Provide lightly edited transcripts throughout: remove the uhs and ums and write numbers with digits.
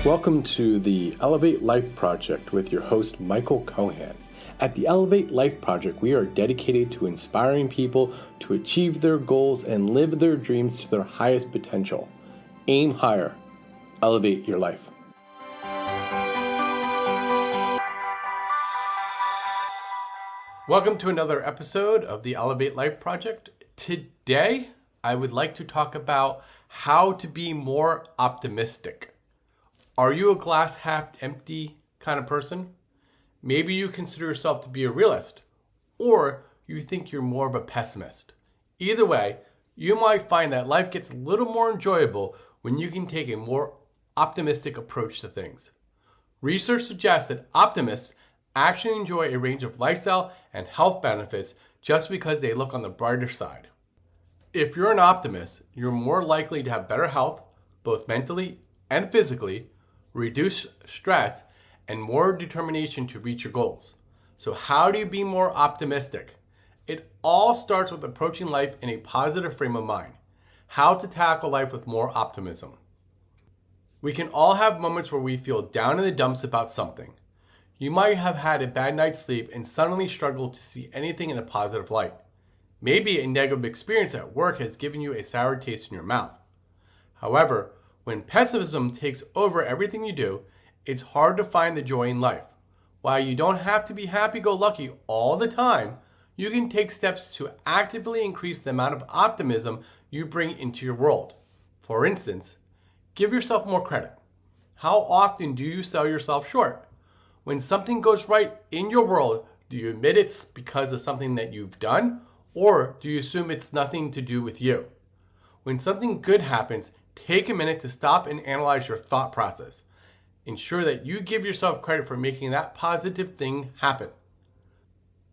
Welcome to the Elevate Life Project with your host, Michael Cohan. At the Elevate Life Project, we are dedicated to inspiring people to achieve their goals and live their dreams to their highest potential. Aim higher. Elevate your life. Welcome to another episode of the Elevate Life Project. Today, I would like to talk about how to be more optimistic. Are you a glass half empty kind of person? Maybe you consider yourself to be a realist, or you think you're more of a pessimist. Either way, you might find that life gets a little more enjoyable when you can take a more optimistic approach to things. Research suggests that optimists actually enjoy a range of lifestyle and health benefits just because they look on the brighter side. If you're an optimist, you're more likely to have better health, both mentally and physically, reduce stress, and more determination to reach your goals. So how do you be more optimistic? It all starts with approaching life in a positive frame of mind. How to tackle life with more optimism. We can all have moments where we feel down in the dumps about something. You might have had a bad night's sleep and suddenly struggle to see anything in a positive light. Maybe a negative experience at work has given you a sour taste in your mouth. However, when pessimism takes over everything you do, it's hard to find the joy in life. While you don't have to be happy-go-lucky all the time, you can take steps to actively increase the amount of optimism you bring into your world. For instance, give yourself more credit. How often do you sell yourself short? When something goes right in your world, do you admit it's because of something that you've done, or do you assume it's nothing to do with you? When something good happens, take a minute to stop and analyze your thought process. Ensure that you give yourself credit for making that positive thing happen.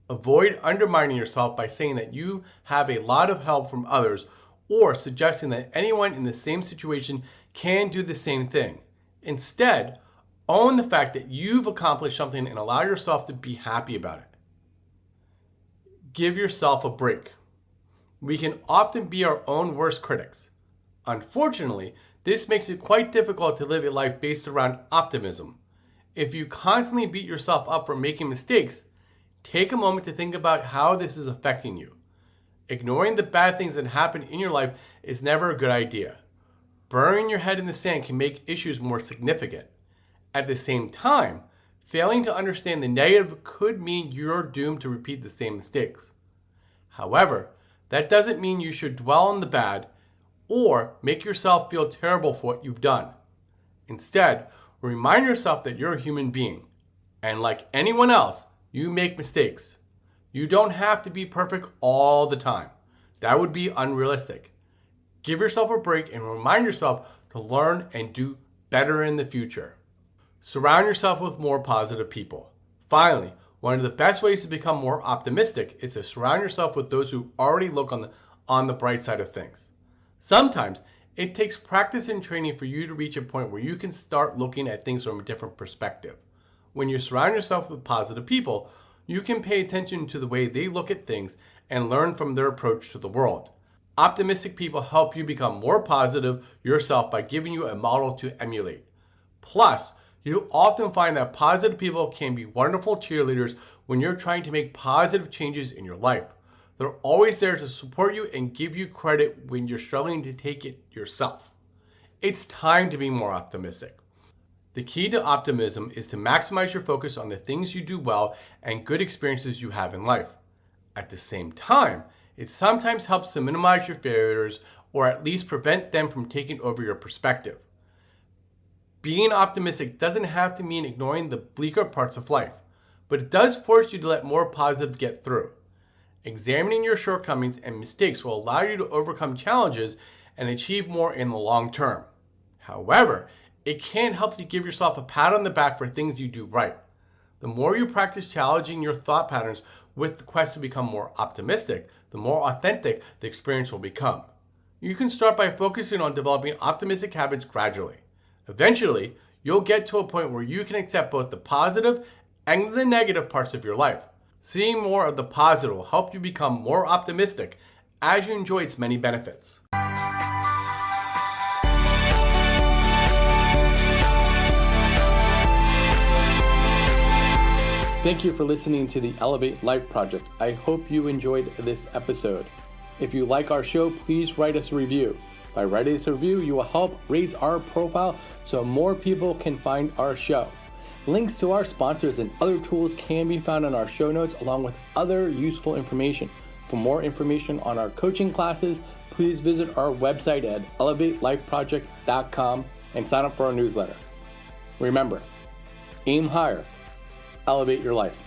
Avoid undermining yourself by saying that you have a lot of help from others or suggesting that anyone in the same situation can do the same thing. Instead, own the fact that you've accomplished something and allow yourself to be happy about it. Give yourself a break. We can often be our own worst critics. Unfortunately, this makes it quite difficult to live a life based around optimism. If you constantly beat yourself up for making mistakes, take a moment to think about how this is affecting you. Ignoring the bad things that happen in your life is never a good idea. Burying your head in the sand can make issues more significant. At the same time, failing to understand the negative could mean you're doomed to repeat the same mistakes. However, that doesn't mean you should dwell on the bad or make yourself feel terrible for what you've done. Instead, remind yourself that you're a human being, and like anyone else, you make mistakes. You don't have to be perfect all the time. That would be unrealistic. Give yourself a break and remind yourself to learn and do better in the future. Surround yourself with more positive people. Finally, one of the best ways to become more optimistic is to surround yourself with those who already look on the bright side of things. Sometimes it takes practice and training for you to reach a point where you can start looking at things from a different perspective. When you surround yourself with positive people, you can pay attention to the way they look at things and learn from their approach to the world. Optimistic people help you become more positive yourself by giving you a model to emulate. Plus, you often find that positive people can be wonderful cheerleaders when you're trying to make positive changes in your life. They're always there to support you and give you credit when you're struggling to take it yourself. It's time to be more optimistic. The key to optimism is to maximize your focus on the things you do well and good experiences you have in life. At the same time, it sometimes helps to minimize your failures or at least prevent them from taking over your perspective. Being optimistic doesn't have to mean ignoring the bleaker parts of life, but it does force you to let more positive get through. Examining your shortcomings and mistakes will allow you to overcome challenges and achieve more in the long term. However, it can help you give yourself a pat on the back for things you do right. The more you practice challenging your thought patterns with the quest to become more optimistic, the more authentic the experience will become. You can start by focusing on developing optimistic habits gradually. Eventually, you'll get to a point where you can accept both the positive and the negative parts of your life. Seeing more of the positive will help you become more optimistic as you enjoy its many benefits. Thank you for listening to the Elevate Life Project. I hope you enjoyed this episode. If you like our show, please write us a review. By writing us a review, you will help raise our profile so more people can find our show. Links to our sponsors and other tools can be found in our show notes along with other useful information. For more information on our coaching classes, please visit our website at elevatelifeproject.com and sign up for our newsletter. Remember, aim higher, elevate your life.